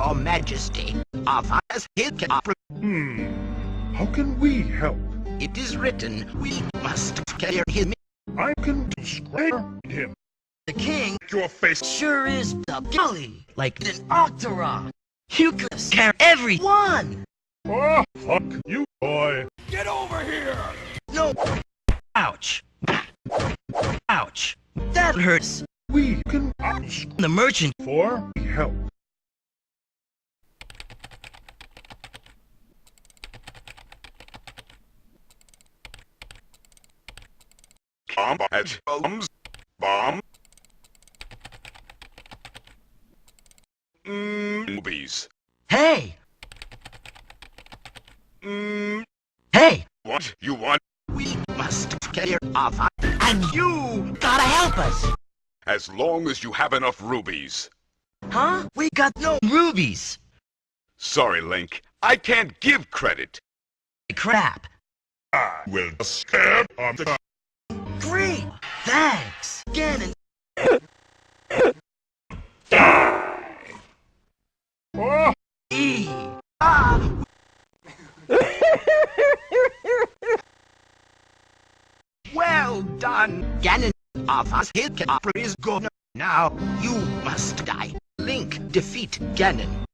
Your Majesty, of us hiccup. How can we help? It is written, we must carry him. I can describe him. The king Your face. sure is the gully, like an octorok. You could scare everyone. Oh, fuck you, boy. Get over here! No. Ouch. Ouch. That hurts. We can ask The merchant. for help. Combat bombs. Bomb. Movies. Hey. Hey. What you want? We must carry of us. And you gotta help us. As long as you have enough rubies. Huh? We got no rubies. Sorry, Link. I can't give credit. Crap. I will scare on the Great. Thanks. Ganon. Oh, E. Well done, Ganon. Of us hiccup is gone. Now you must die. Link, defeat Ganon.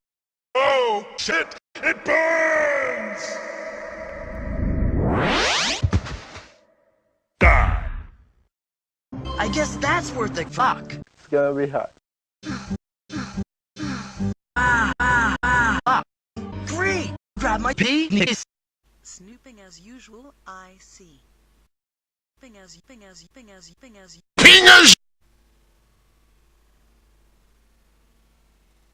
oh, shit! It burns! Die! I guess that's worth the fuck. It's gonna be hot. Great. Grab my penis. Snooping as usual, I see. Ping as Pingers!